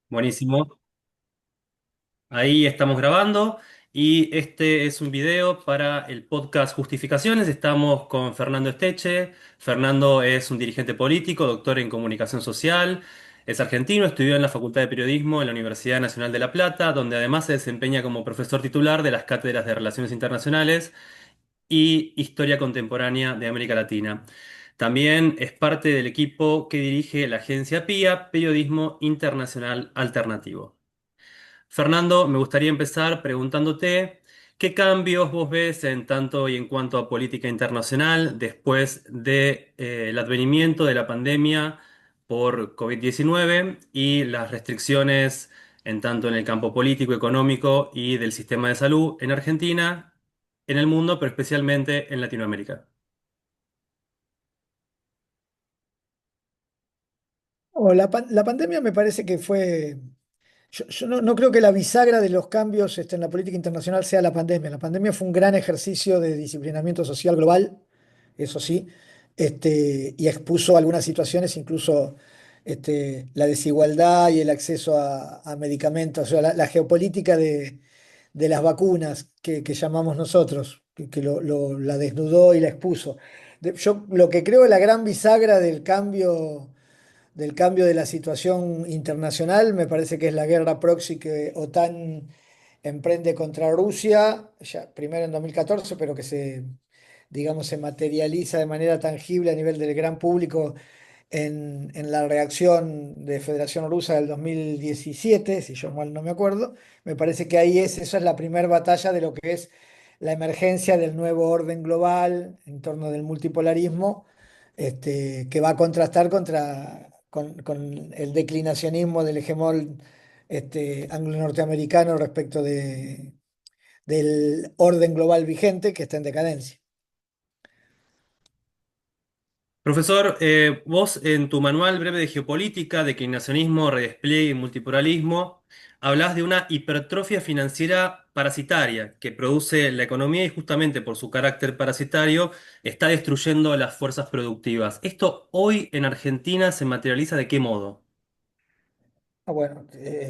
Buenísimo. Ahí estamos grabando y este es un video para el podcast Justificaciones. Estamos con Fernando Esteche. Fernando es un dirigente político, doctor en comunicación social, es argentino, estudió en la Facultad de Periodismo en la Universidad Nacional de La Plata, donde además se desempeña como profesor titular de las cátedras de Relaciones Internacionales y Historia Contemporánea de América Latina. También es parte del equipo que dirige la agencia PIA, Periodismo Internacional Alternativo. Fernando, me gustaría empezar preguntándote qué cambios vos ves en tanto y en cuanto a política internacional después de, el advenimiento de la pandemia por COVID-19 y las restricciones en tanto en el campo político, económico y del sistema de salud en Argentina, en el mundo, pero especialmente en Latinoamérica. La pandemia me parece que fue. Yo no creo que la bisagra de los cambios en la política internacional sea la pandemia. La pandemia fue un gran ejercicio de disciplinamiento social global, eso sí, y expuso algunas situaciones, incluso la desigualdad y el acceso a medicamentos, o sea, la geopolítica de las vacunas que llamamos nosotros, que la desnudó y la expuso. Yo lo que creo es la gran bisagra del cambio de la situación internacional, me parece que es la guerra proxy que OTAN emprende contra Rusia, ya primero en 2014, pero que digamos, se materializa de manera tangible a nivel del gran público en la reacción de Federación Rusa del 2017, si yo mal no me acuerdo. Me parece que esa es la primera batalla de lo que es la emergencia del nuevo orden global en torno del multipolarismo, que va a contrastar con el declinacionismo del hegemón anglo-norteamericano respecto del orden global vigente que está en decadencia. Profesor, vos en tu manual breve de geopolítica, declinacionismo, redespliegue y multipluralismo, hablás de una hipertrofia financiera parasitaria que produce la economía y justamente por su carácter parasitario está destruyendo las fuerzas productivas. ¿Esto hoy en Argentina se materializa de qué modo? Bueno,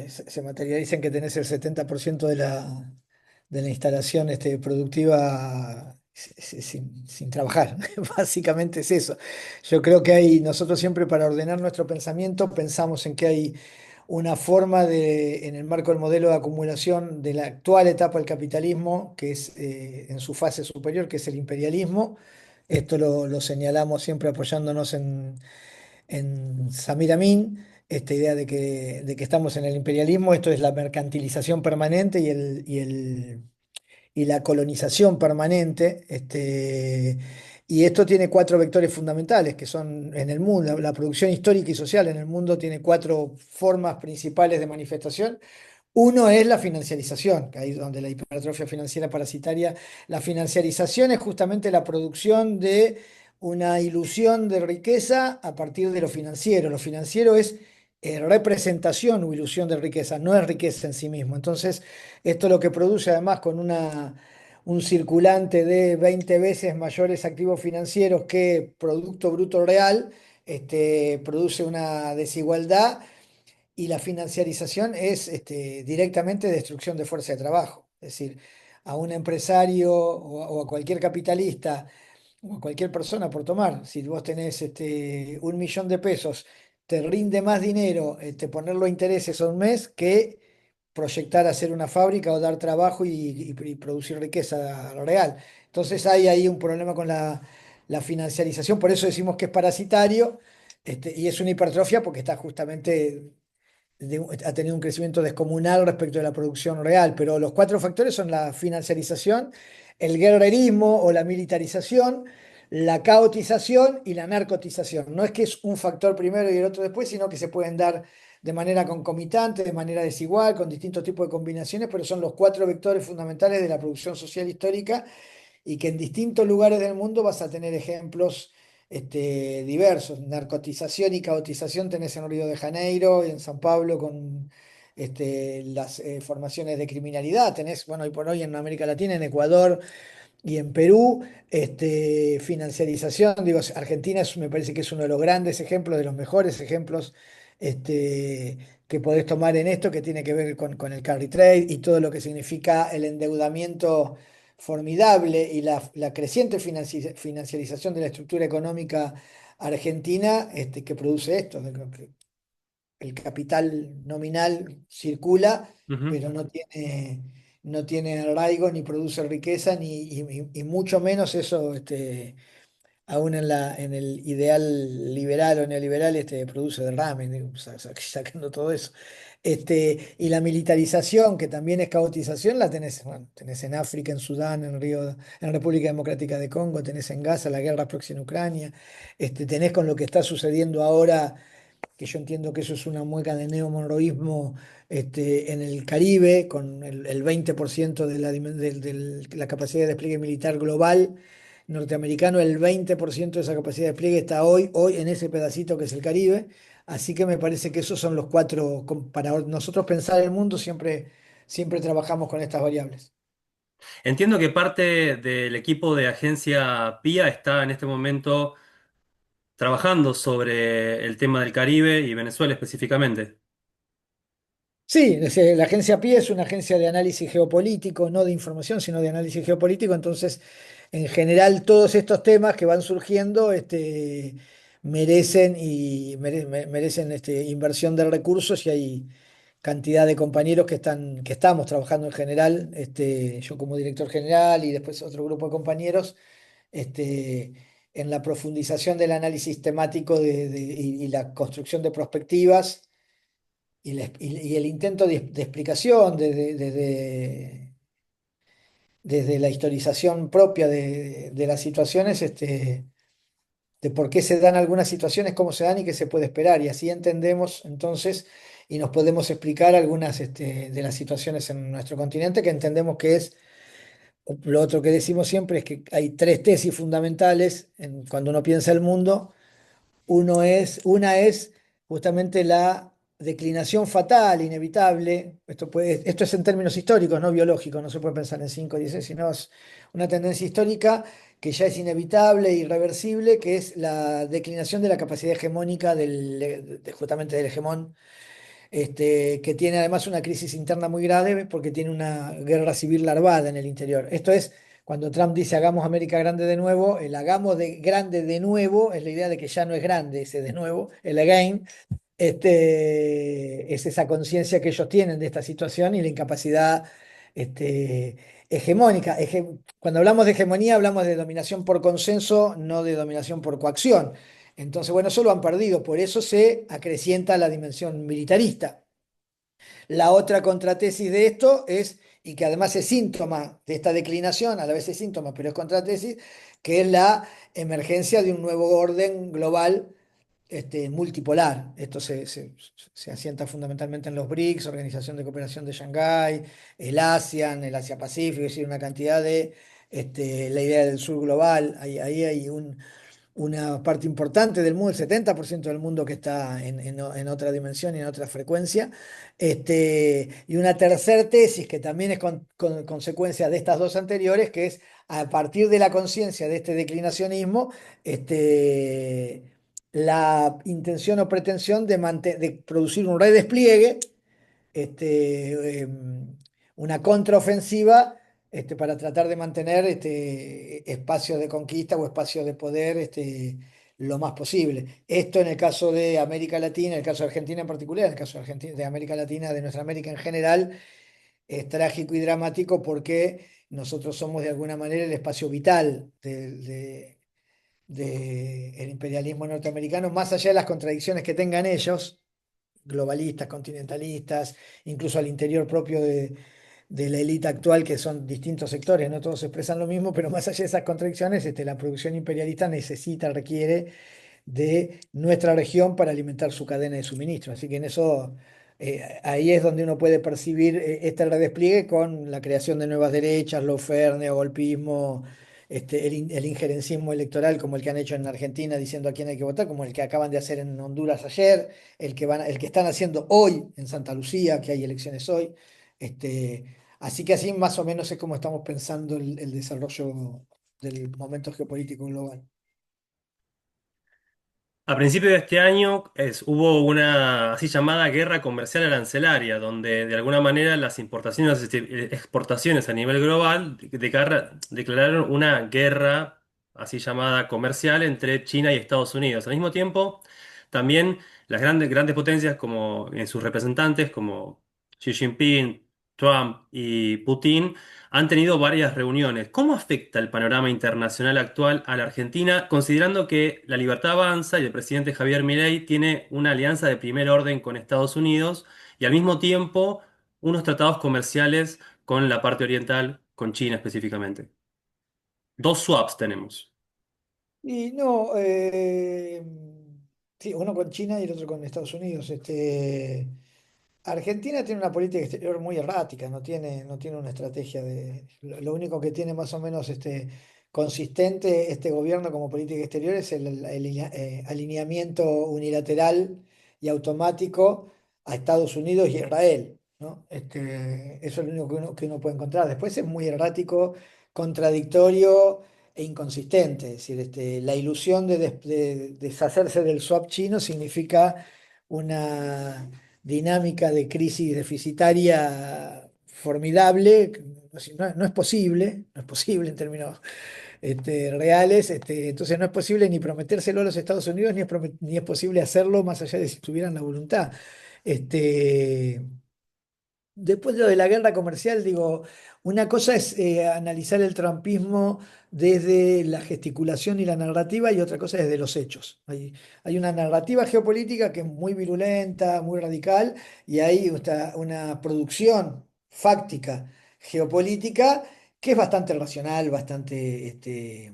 se materializa en que tenés el 70% de la instalación productiva sin trabajar. Básicamente es eso. Yo creo que nosotros siempre para ordenar nuestro pensamiento pensamos en que hay una forma en el marco del modelo de acumulación de la actual etapa del capitalismo, que es en su fase superior, que es el imperialismo. Esto lo señalamos siempre apoyándonos en Samir Amin, esta idea de que estamos en el imperialismo. Esto es la mercantilización permanente y la colonización permanente. Y esto tiene cuatro vectores fundamentales que son en el mundo, la producción histórica y social en el mundo tiene cuatro formas principales de manifestación. Uno es la financiarización, que ahí es donde la hipertrofia financiera parasitaria. La financiarización es justamente la producción de una ilusión de riqueza a partir de lo financiero. Lo financiero es representación o ilusión de riqueza, no es riqueza en sí mismo. Entonces, esto lo que produce además con un circulante de 20 veces mayores activos financieros que Producto Bruto Real, produce una desigualdad, y la financiarización es directamente destrucción de fuerza de trabajo. Es decir, a un empresario o a cualquier capitalista o a cualquier persona por tomar, si vos tenés 1 millón de pesos, te rinde más dinero ponerlo a intereses a un mes que proyectar hacer una fábrica o dar trabajo y producir riqueza real. Entonces hay ahí un problema con la financiarización, por eso decimos que es parasitario, y es una hipertrofia porque está justamente ha tenido un crecimiento descomunal respecto de la producción real, pero los cuatro factores son la financiarización, el guerrerismo o la militarización, la caotización y la narcotización. No es que es un factor primero y el otro después, sino que se pueden dar de manera concomitante, de manera desigual, con distintos tipos de combinaciones, pero son los cuatro vectores fundamentales de la producción social histórica, y que en distintos lugares del mundo vas a tener ejemplos diversos. Narcotización y caotización tenés en Río de Janeiro y en San Pablo con las formaciones de criminalidad. Tenés, bueno, hoy por hoy en América Latina, en Ecuador y en Perú, financiarización. Digo, Argentina me parece que es uno de los grandes ejemplos, de los mejores ejemplos, este, que podés tomar en esto que tiene que ver con el carry trade y todo lo que significa el endeudamiento formidable y la creciente financiarización de la estructura económica argentina que produce esto, de que el capital nominal circula, Ujú. pero no tiene arraigo ni produce riqueza, y mucho menos eso, aún en el ideal liberal o neoliberal, produce derrames, digo, sacando todo eso. Y la militarización, que también es caotización, la tenés, bueno, tenés en África, en Sudán, en República Democrática de Congo, tenés en Gaza, la guerra próxima en Ucrania, tenés con lo que está sucediendo ahora, que yo entiendo que eso es una mueca de neomonroísmo, en el Caribe, con el 20% de la capacidad de despliegue militar global norteamericano. El 20% de esa capacidad de despliegue está hoy en ese pedacito que es el Caribe. Así que me parece que esos son los cuatro, para nosotros pensar el mundo, siempre trabajamos con estas variables. Entiendo que parte del equipo de agencia PIA está en este momento trabajando sobre el tema del Caribe y Venezuela específicamente. Sí, la agencia PIE es una agencia de análisis geopolítico, no de información, sino de análisis geopolítico. Entonces, en general, todos estos temas que van surgiendo, merecen inversión de recursos, y hay cantidad de compañeros que estamos trabajando en general, yo como director general y después otro grupo de compañeros, este, en la profundización del análisis temático y la construcción de perspectivas y el intento de explicación desde la historización propia de las situaciones, de por qué se dan algunas situaciones, cómo se dan y qué se puede esperar. Y así entendemos entonces y nos podemos explicar algunas, de las situaciones en nuestro continente, que entendemos que es, lo otro que decimos siempre es que hay tres tesis fundamentales cuando uno piensa el mundo. Una es justamente la declinación fatal, inevitable. Esto es en términos históricos, no biológicos, no se puede pensar en 5 o 10, sino es una tendencia histórica que ya es inevitable e irreversible, que es la declinación de la capacidad hegemónica justamente del hegemón, que tiene además una crisis interna muy grave porque tiene una guerra civil larvada en el interior. Esto es, cuando Trump dice hagamos América grande de nuevo, el hagamos de grande de nuevo es la idea de que ya no es grande ese de nuevo, el again, es esa conciencia que ellos tienen de esta situación y la incapacidad, hegemónica. Cuando hablamos de hegemonía, hablamos de dominación por consenso, no de dominación por coacción. Entonces, bueno, eso lo han perdido, por eso se acrecienta la dimensión militarista. La otra contratesis de esto es, y que además es síntoma de esta declinación, a la vez es síntoma, pero es contratesis, que es la emergencia de un nuevo orden global, multipolar. Esto se asienta fundamentalmente en los BRICS, Organización de Cooperación de Shanghái, el ASEAN, el Asia-Pacífico, es decir, una cantidad la idea del sur global. Ahí hay una parte importante del mundo, el 70% del mundo, que está en otra dimensión y en otra frecuencia. Y una tercera tesis que también es consecuencia de estas dos anteriores, que es a partir de la conciencia de este declinacionismo, la intención o pretensión de producir un redespliegue, una contraofensiva, para tratar de mantener, espacios de conquista o espacios de poder, lo más posible. Esto en el caso de América Latina, en el caso de Argentina en particular, en el caso de Argentina, de América Latina, de nuestra América en general, es trágico y dramático porque nosotros somos de alguna manera el espacio vital del imperialismo norteamericano, más allá de las contradicciones que tengan ellos, globalistas, continentalistas, incluso al interior propio de la élite actual, que son distintos sectores, no todos expresan lo mismo, pero más allá de esas contradicciones, la producción imperialista requiere de nuestra región para alimentar su cadena de suministro. Así que en eso, ahí es donde uno puede percibir, este redespliegue con la creación de nuevas derechas, lawfare, neogolpismo, el injerencismo electoral como el que han hecho en Argentina diciendo a quién hay que votar, como el que acaban de hacer en Honduras ayer, el que están haciendo hoy en Santa Lucía, que hay elecciones hoy. Así que así más o menos es como estamos pensando el desarrollo del momento geopolítico global. A principios de este año hubo una así llamada guerra comercial arancelaria, donde de alguna manera las importaciones y exportaciones a nivel global declararon una guerra así llamada comercial entre China y Estados Unidos. Al mismo tiempo, también las grandes potencias como en sus representantes, como Xi Jinping, Trump y Putin, han tenido varias reuniones. ¿Cómo afecta el panorama internacional actual a la Argentina, considerando que la libertad avanza y el presidente Javier Milei tiene una alianza de primer orden con Estados Unidos y al mismo tiempo unos tratados comerciales con la parte oriental, con China específicamente? Dos swaps tenemos. Y no, sí, uno con China y el otro con Estados Unidos. Argentina tiene una política exterior muy errática, no tiene una estrategia lo único que tiene más o menos consistente este gobierno como política exterior es el alineamiento unilateral y automático a Estados Unidos y Israel, ¿no? Eso es lo único que uno puede encontrar. Después es muy errático, contradictorio e inconsistente. Es decir, la ilusión de deshacerse del swap chino significa una dinámica de crisis deficitaria formidable. No es posible, no es posible en términos reales. Entonces no es posible ni prometérselo a los Estados Unidos, ni es posible hacerlo más allá de si tuvieran la voluntad. Este, Después de lo de la guerra comercial, digo, una cosa es analizar el trumpismo desde la gesticulación y la narrativa y otra cosa es desde los hechos. Hay una narrativa geopolítica que es muy virulenta, muy radical, y hay una producción fáctica geopolítica que es bastante racional, bastante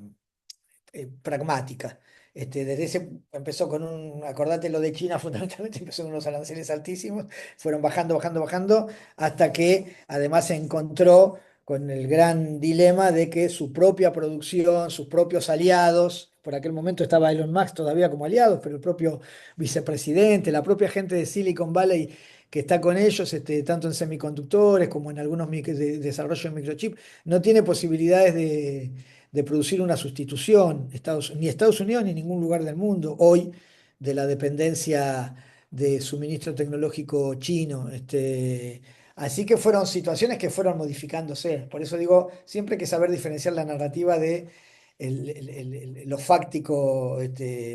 pragmática. Empezó con acordate lo de China, fundamentalmente empezó con unos aranceles altísimos, fueron bajando, bajando, bajando, hasta que además se encontró con el gran dilema de que su propia producción, sus propios aliados, por aquel momento estaba Elon Musk todavía como aliados, pero el propio vicepresidente, la propia gente de Silicon Valley que está con ellos, tanto en semiconductores como en algunos desarrollo de microchip, no tiene posibilidades de producir una sustitución, ni Estados Unidos ni ningún lugar del mundo hoy, de la dependencia de suministro tecnológico chino. Así que fueron situaciones que fueron modificándose. Por eso digo, siempre hay que saber diferenciar la narrativa de lo fáctico,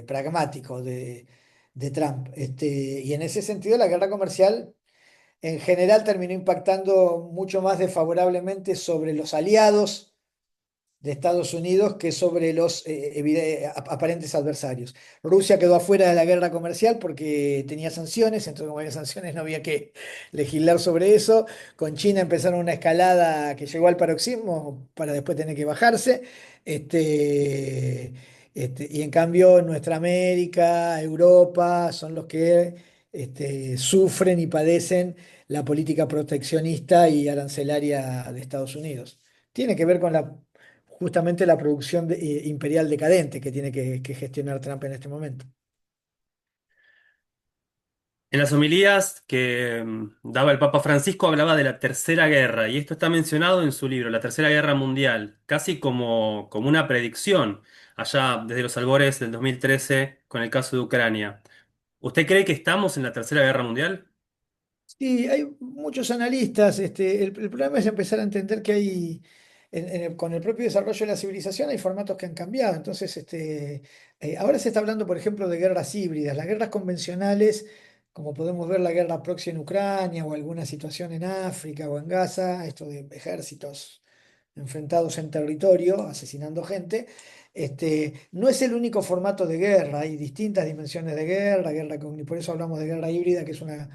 pragmático de Trump. Y en ese sentido, la guerra comercial en general terminó impactando mucho más desfavorablemente sobre los aliados de Estados Unidos que sobre los aparentes adversarios. Rusia quedó afuera de la guerra comercial porque tenía sanciones, entonces como había sanciones no había que legislar sobre eso. Con China empezaron una escalada que llegó al paroxismo para después tener que bajarse. Y en cambio nuestra América, Europa, son los que sufren y padecen la política proteccionista y arancelaria de Estados Unidos. Tiene que ver con justamente la producción imperial decadente que tiene que gestionar Trump en este momento. En las homilías que daba el Papa Francisco hablaba de la Tercera Guerra, y esto está mencionado en su libro, La Tercera Guerra Mundial, casi como una predicción, allá desde los albores del 2013 con el caso de Ucrania. ¿Usted cree que estamos en la Tercera Guerra Mundial? Sí, hay muchos analistas. El problema es empezar a entender que con el propio desarrollo de la civilización hay formatos que han cambiado. Entonces, ahora se está hablando, por ejemplo, de guerras híbridas. Las guerras convencionales, como podemos ver la guerra proxy en Ucrania o alguna situación en África o en Gaza, esto de ejércitos enfrentados en territorio, asesinando gente. No es el único formato de guerra, hay distintas dimensiones de guerra, por eso hablamos de guerra híbrida, que es una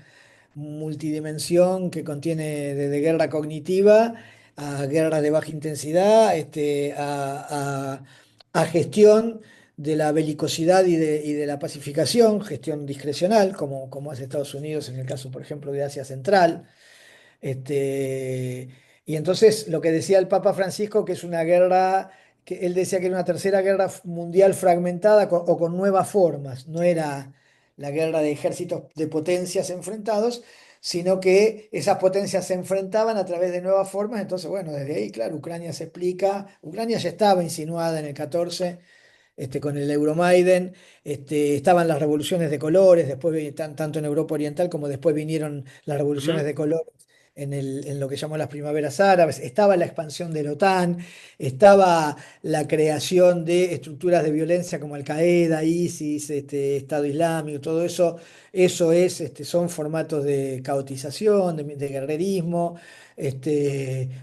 multidimensión que contiene desde guerra cognitiva a guerra de baja intensidad, a gestión de la belicosidad y de la pacificación, gestión discrecional, como hace Estados Unidos en el caso, por ejemplo, de Asia Central. Y entonces lo que decía el Papa Francisco, que es una guerra, que él decía que era una tercera guerra mundial fragmentada o con nuevas formas, no era la guerra de ejércitos de potencias enfrentados, sino que esas potencias se enfrentaban a través de nuevas formas. Entonces, bueno, desde ahí, claro, Ucrania se explica, Ucrania ya estaba insinuada en el 14 con el Euromaidan, estaban las revoluciones de colores, después tanto en Europa Oriental como después vinieron las revoluciones Ujú. de colores en lo que llamó las primaveras árabes, estaba la expansión de la OTAN, estaba la creación de estructuras de violencia como Al-Qaeda, ISIS, Estado Islámico, todo eso, son formatos de caotización, de guerrerismo.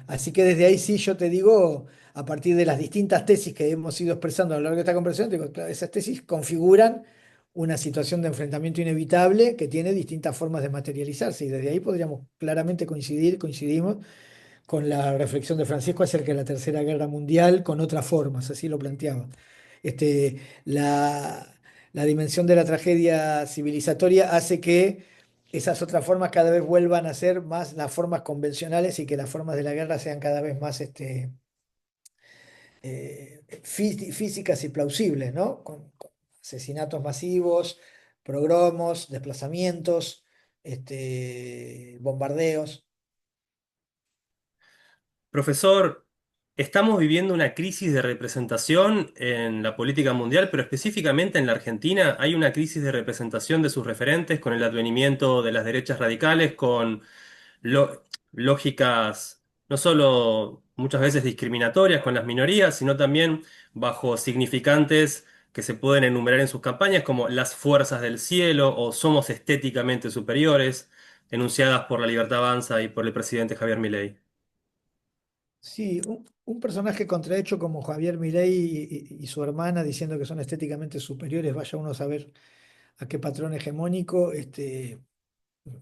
Así que desde ahí sí yo te digo, a partir de las distintas tesis que hemos ido expresando a lo largo de esta conversación, digo, claro, esas tesis configuran una situación de enfrentamiento inevitable que tiene distintas formas de materializarse y desde ahí podríamos claramente coincidimos con la reflexión de Francisco acerca de la Tercera Guerra Mundial con otras formas, así lo planteaba. Este, la, la dimensión de la tragedia civilizatoria hace que esas otras formas cada vez vuelvan a ser más las formas convencionales y que las formas de la guerra sean cada vez más físicas y plausibles, ¿no? Con asesinatos masivos, progromos, desplazamientos, bombardeos. Profesor, estamos viviendo una crisis de representación en la política mundial, pero específicamente en la Argentina hay una crisis de representación de sus referentes con el advenimiento de las derechas radicales, con lógicas no solo muchas veces discriminatorias con las minorías, sino también bajo significantes que se pueden enumerar en sus campañas como las fuerzas del cielo o somos estéticamente superiores, enunciadas por La Libertad Avanza y por el presidente Javier Milei. Sí, un personaje contrahecho como Javier Milei y su hermana diciendo que son estéticamente superiores, vaya uno a saber a qué patrón hegemónico,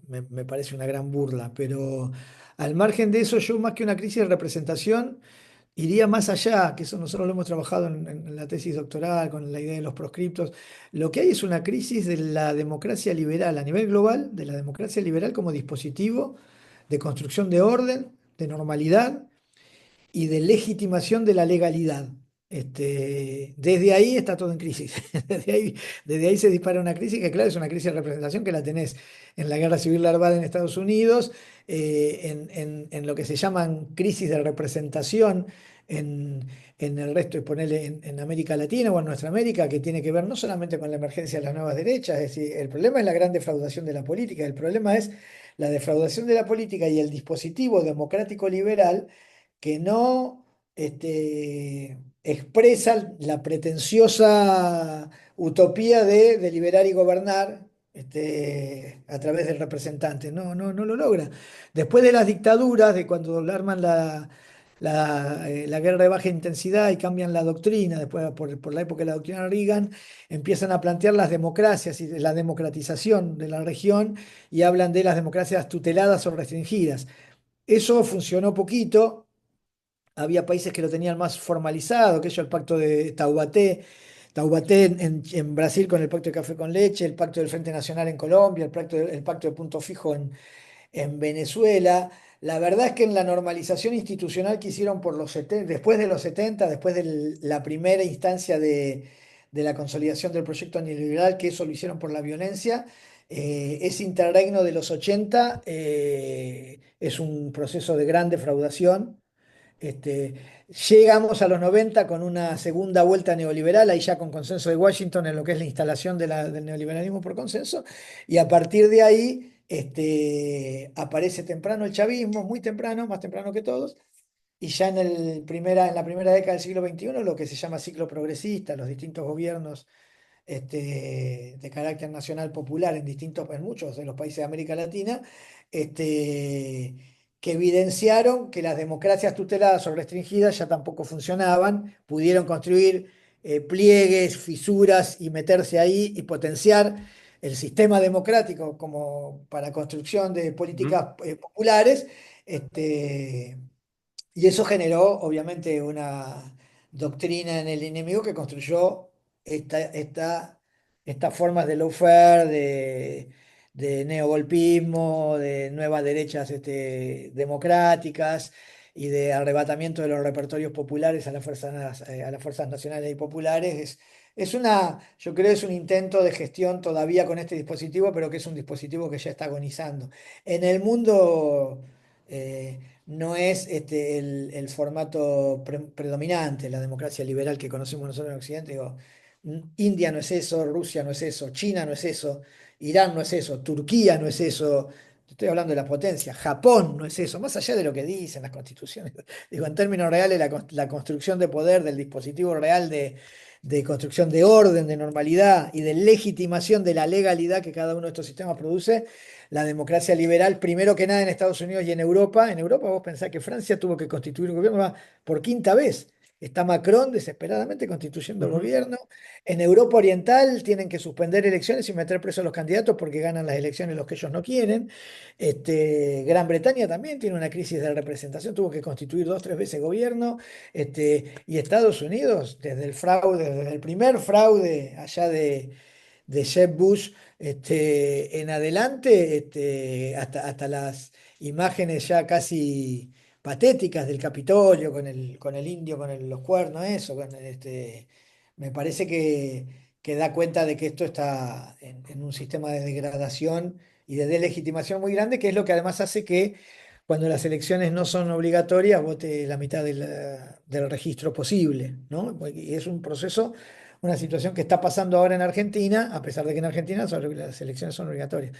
me parece una gran burla. Pero al margen de eso, yo más que una crisis de representación, iría más allá, que eso nosotros lo hemos trabajado en la tesis doctoral, con la idea de los proscriptos. Lo que hay es una crisis de la democracia liberal a nivel global, de la democracia liberal como dispositivo de construcción de orden, de normalidad y de legitimación de la legalidad. Desde ahí está todo en crisis. Desde ahí se dispara una crisis que, claro, es una crisis de representación que la tenés en la guerra civil larvada en Estados Unidos, en lo que se llaman crisis de representación en, en el resto, y ponerle en América Latina o en nuestra América, que tiene que ver no solamente con la emergencia de las nuevas derechas, es decir, el problema es la gran defraudación de la política, el problema es la defraudación de la política y el dispositivo democrático liberal que no expresan la pretenciosa utopía de deliberar y gobernar a través del representante. No, no, no lo logra. Después de las dictaduras, de cuando arman la guerra de baja intensidad y cambian la doctrina, después por la época de la doctrina Reagan, empiezan a plantear las democracias y la democratización de la región y hablan de las democracias tuteladas o restringidas. Eso funcionó poquito, había países que lo tenían más formalizado, que ello el pacto de Taubaté, Taubaté en Brasil con el pacto de café con leche, el pacto del Frente Nacional en Colombia, el pacto de Punto Fijo en Venezuela. La verdad es que en la normalización institucional que hicieron después de los 70, después de la primera instancia de la consolidación del proyecto neoliberal, que eso lo hicieron por la violencia, ese interregno de los 80 es un proceso de gran defraudación. este, Llegamos a los 90 con una segunda vuelta neoliberal, ahí ya con consenso de Washington en lo que es la instalación del neoliberalismo por consenso, y a partir de ahí aparece temprano el chavismo, muy temprano, más temprano que todos, y ya en la primera década del siglo XXI lo que se llama ciclo progresista, los distintos gobiernos de carácter nacional popular en muchos de los países de América Latina, este, que evidenciaron que las democracias tuteladas o restringidas ya tampoco funcionaban, pudieron construir pliegues, fisuras y meterse ahí y potenciar el sistema democrático como para construcción de Ujú. políticas populares. este, y eso generó, obviamente, una doctrina en el enemigo que construyó estas formas de lawfare, de neogolpismo, de nuevas derechas democráticas y de arrebatamiento de los repertorios populares a las fuerzas nacionales y populares. Yo creo que es un intento de gestión todavía con este dispositivo, pero que es un dispositivo que ya está agonizando. En el mundo no es el formato predominante, la democracia liberal que conocemos nosotros en Occidente. Digo, India no es eso, Rusia no es eso, China no es eso, Irán no es eso, Turquía no es eso. Estoy hablando de la potencia. Japón no es eso, más allá de lo que dicen las constituciones. Digo, en términos reales, la construcción de poder del dispositivo real de construcción de orden, de normalidad y de legitimación de la legalidad que cada uno de estos sistemas produce, la democracia liberal, primero que nada en Estados Unidos y en Europa vos pensás que Francia tuvo que constituir un gobierno por quinta vez. Está Macron desesperadamente constituyendo el Ujú. gobierno. En Europa Oriental tienen que suspender elecciones y meter presos a los candidatos porque ganan las elecciones los que ellos no quieren. Gran Bretaña también tiene una crisis de representación, tuvo que constituir dos, tres veces gobierno. Y Estados Unidos, desde el fraude, desde el primer fraude allá de Jeb Bush en adelante, hasta las imágenes ya casi patéticas del Capitolio con el indio, los cuernos, eso, me parece que da cuenta de que esto está en un sistema de degradación y de delegitimación muy grande, que es lo que además hace que cuando las elecciones no son obligatorias, vote la mitad del registro posible, ¿no? Y es un proceso, una situación que está pasando ahora en Argentina, a pesar de que en Argentina las elecciones son obligatorias.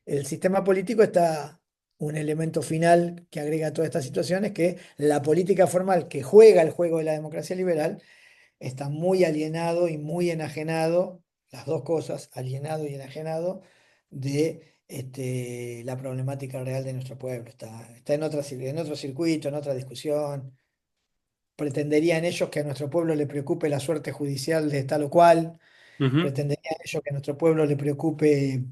El sistema político está un elemento final que agrega a todas estas situaciones, que la política formal que juega el juego de la democracia liberal está muy alienado y muy enajenado, las dos cosas, alienado y enajenado, de la problemática real de nuestro pueblo. Está en otro circuito, en otra discusión. Pretenderían ellos que a nuestro pueblo le preocupe la suerte judicial de tal o cual, Ujú. pretenderían ellos que a nuestro pueblo le preocupe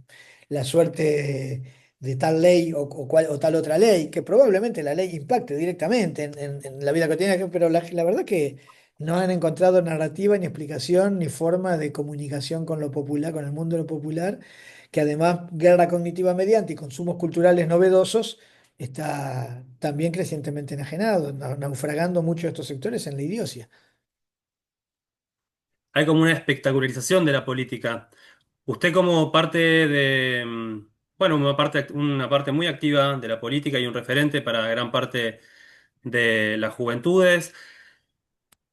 la suerte de tal ley o tal otra ley, que probablemente la ley impacte directamente en la vida cotidiana, pero la verdad que no han encontrado narrativa, ni explicación, ni forma de comunicación con lo popular, con el mundo de lo popular, que además, guerra cognitiva mediante y consumos culturales novedosos, está también crecientemente enajenado, naufragando muchos de estos sectores en la idiocia. Hay como una espectacularización de la política. Usted como parte de, bueno, una parte muy activa de la política y un referente para gran parte de las juventudes,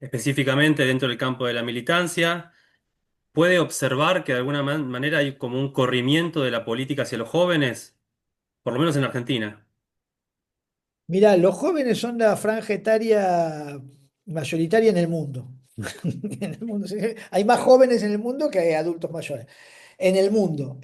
específicamente dentro del campo de la militancia, puede observar que de alguna manera hay como un corrimiento de la política hacia los jóvenes, por lo menos en Argentina. Mirá, los jóvenes son la franja etaria mayoritaria en el mundo. En el mundo, sí. Hay más jóvenes en el mundo que adultos mayores. En el mundo.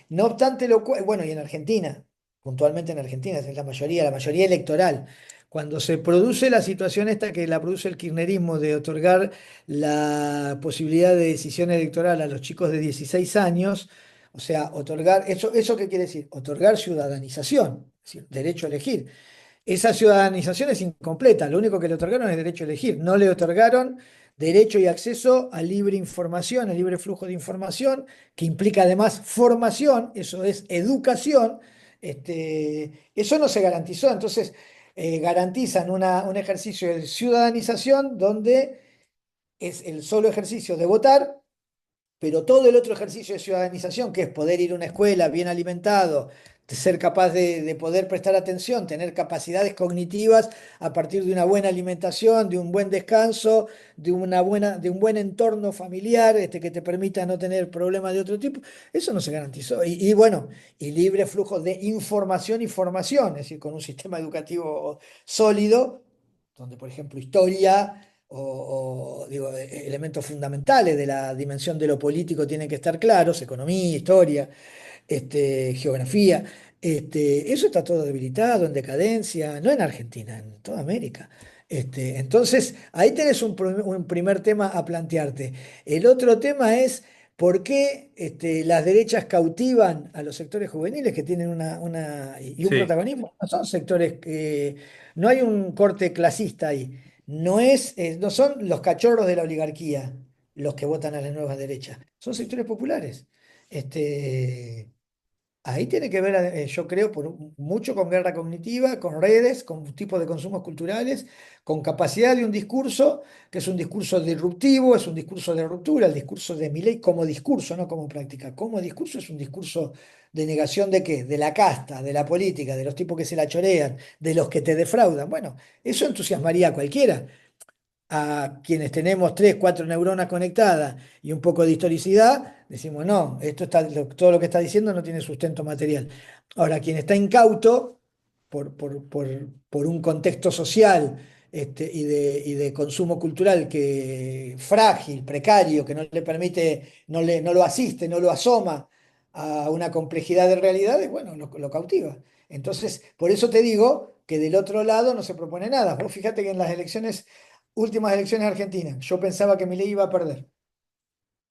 No obstante lo cual, bueno, y en Argentina, puntualmente en Argentina, es la mayoría electoral. Cuando se produce la situación esta que la produce el kirchnerismo de otorgar la posibilidad de decisión electoral a los chicos de 16 años, o sea, otorgar, ¿eso qué quiere decir? Otorgar ciudadanización, es decir, derecho a elegir. Esa ciudadanización es incompleta, lo único que le otorgaron es derecho a elegir, no le otorgaron derecho y acceso a libre información, a libre flujo de información, que implica además formación, eso es educación. Eso no se garantizó, entonces garantizan un ejercicio de ciudadanización donde es el solo ejercicio de votar, pero todo el otro ejercicio de ciudadanización, que es poder ir a una escuela bien alimentado, de ser capaz de poder prestar atención, tener capacidades cognitivas a partir de una buena alimentación, de un buen descanso, de un buen entorno familiar, que te permita no tener problemas de otro tipo, eso no se garantizó. Y bueno, y libre flujo de información y formación, es decir, con un sistema educativo sólido, donde, por ejemplo, historia digo, elementos fundamentales de la dimensión de lo político tienen que estar claros, economía, historia, geografía. Eso está todo debilitado, en decadencia, no en Argentina, en toda América. Entonces, ahí tenés un primer tema a plantearte. El otro tema es por qué las derechas cautivan a los sectores juveniles que tienen y un Sí. protagonismo. No son sectores que... No hay un corte clasista ahí. No son los cachorros de la oligarquía los que votan a las nuevas derechas. Son sectores populares. Este, Ahí tiene que ver, yo creo, mucho con guerra cognitiva, con redes, con tipos de consumos culturales, con capacidad de un discurso, que es un discurso disruptivo, es un discurso de ruptura, el discurso de Milei como discurso, no como práctica. Como discurso es un discurso de negación de qué, de la casta, de la política, de los tipos que se la chorean, de los que te defraudan. Bueno, eso entusiasmaría a cualquiera. a quienes tenemos tres, cuatro neuronas conectadas y un poco de historicidad, decimos, no, todo lo que está diciendo no tiene sustento material. Ahora, quien está incauto por un contexto social y de consumo cultural que frágil, precario, que no le permite, no lo asiste, no lo asoma a una complejidad de realidades, bueno, lo cautiva. Entonces, por eso te digo que del otro lado no se propone nada. Vos fíjate que en las últimas elecciones argentinas, yo pensaba que Milei iba a perder.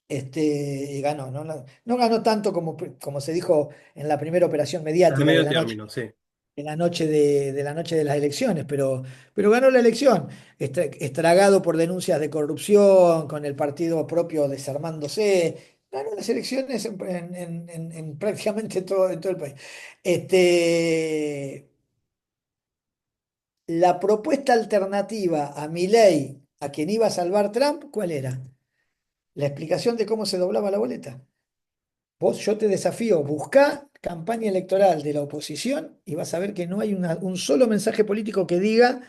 Y ganó, ¿no? No ganó tanto como se dijo en la primera operación A mediática medio término, sí. de la noche de las elecciones, pero ganó la elección, estragado por denuncias de corrupción, con el partido propio desarmándose. Ganó las elecciones en prácticamente en todo el país. Este, la propuesta alternativa a Milei, a quien iba a salvar Trump, ¿cuál era? La explicación de cómo se doblaba la boleta. Yo te desafío, buscá campaña electoral de la oposición y vas a ver que no hay un solo mensaje político que diga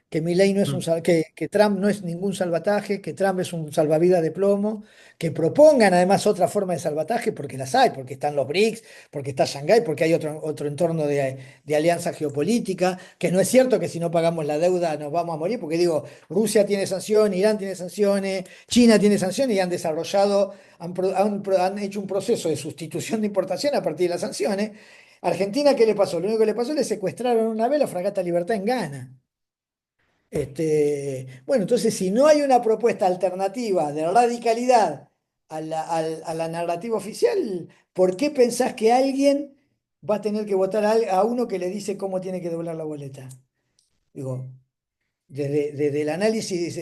que Milei no es Mm. que Trump no es ningún salvataje, que Trump es un salvavidas de plomo, que propongan además otra forma de salvataje, porque las hay, porque están los BRICS, porque está Shanghái, porque hay otro entorno de alianza geopolítica, que no es cierto que si no pagamos la deuda nos vamos a morir, porque digo, Rusia tiene sanciones, Irán tiene sanciones, China tiene sanciones y han desarrollado, han hecho un proceso de sustitución de importación a partir de las sanciones. Argentina, ¿qué le pasó? Lo único que le pasó, le secuestraron una vez la fragata Libertad en Ghana. Bueno, entonces si no hay una propuesta alternativa de radicalidad a la narrativa oficial, ¿por qué pensás que alguien va a tener que votar a uno que le dice cómo tiene que doblar la boleta? Digo, desde el análisis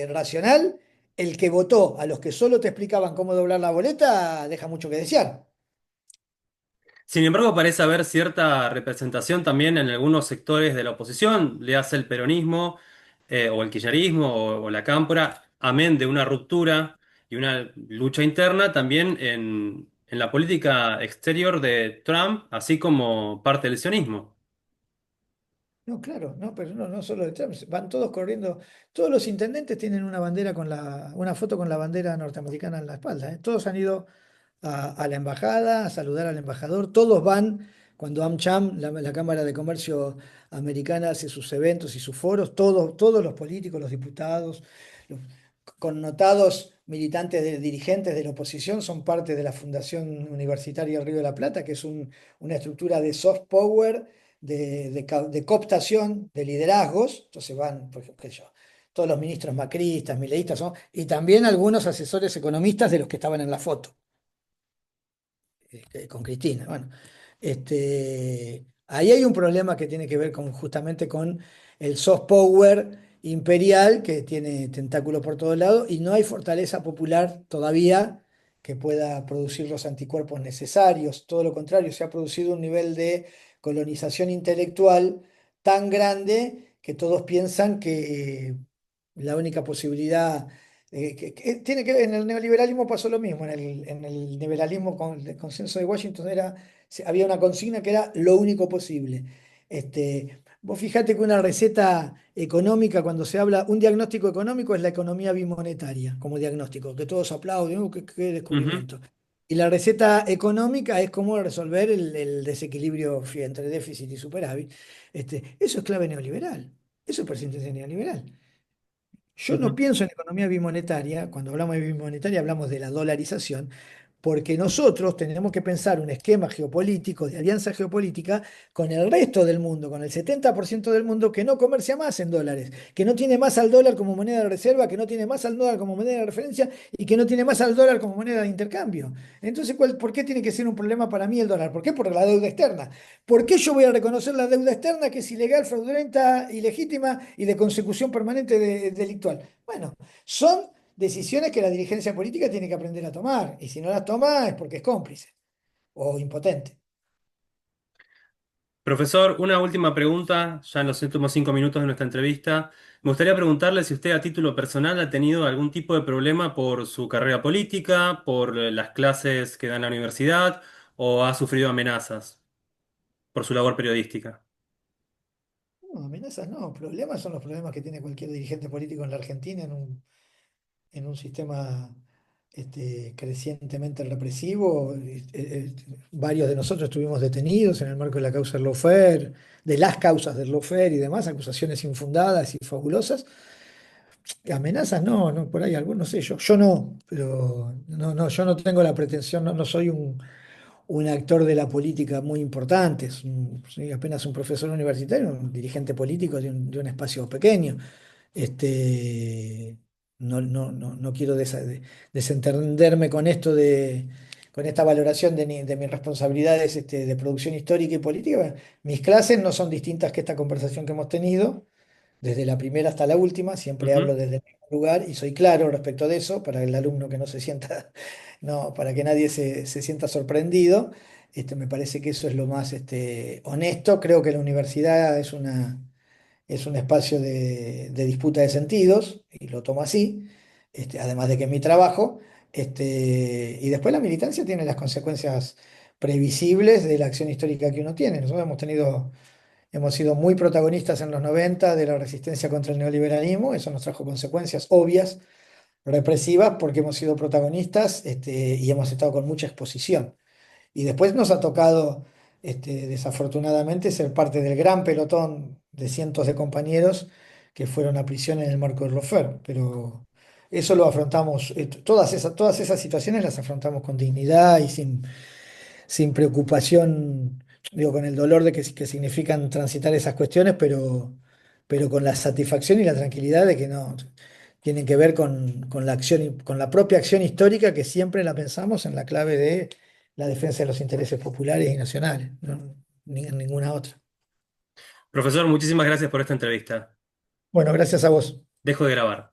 racional, el que votó a los que solo te explicaban cómo doblar la boleta deja mucho que desear. Sin embargo, parece haber cierta representación también en algunos sectores de la oposición, le hace el peronismo, o el kirchnerismo, o la cámpora, amén de una ruptura y una lucha interna también en la política exterior de Trump, así como parte del sionismo. No, claro, no, pero no solo de Trump, van todos corriendo, todos los intendentes tienen una bandera una foto con la bandera norteamericana en la espalda, ¿eh? Todos han ido a la embajada, a saludar al embajador, todos van cuando AmCham, la Cámara de Comercio Americana, hace sus eventos y sus foros, todos los políticos, los diputados, los connotados militantes dirigentes de la oposición son parte de la Fundación Universitaria Río de la Plata, que es una estructura de soft power de cooptación de liderazgos, entonces van, por ejemplo, qué sé yo, todos los ministros macristas, mileístas son, y también algunos asesores economistas de los que estaban en la foto, con Cristina. Bueno, ahí hay un problema que tiene que ver justamente con el soft power imperial que tiene tentáculos por todos lados y no hay fortaleza popular todavía que pueda producir los anticuerpos necesarios. Todo lo contrario, se ha producido un nivel de colonización intelectual tan grande que todos piensan que la única posibilidad tiene que ver, en el neoliberalismo pasó lo mismo, en el liberalismo con el consenso de Washington había una consigna que era lo único posible. Vos fijate que una receta económica, cuando se habla, un diagnóstico económico es la economía bimonetaria como diagnóstico, que todos aplauden, qué Ujú, descubrimiento! Y la receta económica es cómo resolver el desequilibrio entre déficit y superávit. Eso es clave neoliberal, eso es persistencia neoliberal. Yo no ujú. pienso en economía bimonetaria, cuando hablamos de bimonetaria hablamos de la dolarización, porque nosotros tenemos que pensar un esquema geopolítico, de alianza geopolítica, con el resto del mundo, con el 70% del mundo que no comercia más en dólares, que no tiene más al dólar como moneda de reserva, que no tiene más al dólar como moneda de referencia y que no tiene más al dólar como moneda de intercambio. Entonces, ¿por qué tiene que ser un problema para mí el dólar? ¿Por qué? Por la deuda externa. ¿Por qué yo voy a reconocer la deuda externa que es ilegal, fraudulenta, ilegítima y de consecución permanente delictual? Bueno, son decisiones que la dirigencia política tiene que aprender a tomar. Y si no las toma es porque es cómplice o impotente. Profesor, una última pregunta, ya en los últimos 5 minutos de nuestra entrevista. Me gustaría preguntarle si usted a título personal ha tenido algún tipo de problema por su carrera política, por las clases que da en la universidad, o ha sufrido amenazas por su labor periodística. No, amenazas no, problemas son los problemas que tiene cualquier dirigente político en la Argentina en un sistema crecientemente represivo. Varios de nosotros estuvimos detenidos en el marco de la causa del lawfare, de las causas del lawfare y demás, acusaciones infundadas y fabulosas. Amenazas, no, no, por ahí algunos, no sé, yo no, pero no, no, yo no tengo la pretensión, no, no soy un actor de la política muy importante, soy apenas un profesor universitario, un dirigente político de un espacio pequeño. No, no, no, no quiero desentenderme con esto con esta valoración de mis responsabilidades de producción histórica y política. Bueno, mis clases no son distintas que esta conversación que hemos tenido desde la primera hasta la última, siempre hablo Ujú. desde el mismo lugar y soy claro respecto de eso, para el alumno que no se sienta, no, para que nadie se sienta sorprendido. Me parece que eso es lo más honesto. Creo que la universidad es un espacio de disputa de sentidos, y lo tomo así, además de que es mi trabajo. Y después la militancia tiene las consecuencias previsibles de la acción histórica que uno tiene. Nosotros hemos sido muy protagonistas en los 90 de la resistencia contra el neoliberalismo. Eso nos trajo consecuencias obvias, represivas, porque hemos sido protagonistas, y hemos estado con mucha exposición. Y después nos ha tocado, desafortunadamente, ser parte del gran pelotón de cientos de compañeros que fueron a prisión en el marco del Lofer. Pero eso lo afrontamos, todas esas situaciones las afrontamos con dignidad y sin preocupación, digo, con el dolor que significan transitar esas cuestiones, pero con la satisfacción y la tranquilidad de que no tienen que ver con la acción, con la propia acción histórica, que siempre la pensamos en la clave de la defensa de los intereses populares y nacionales, no, ni en ninguna otra. Profesor, muchísimas gracias por esta entrevista. Bueno, gracias a vos. Dejo de grabar.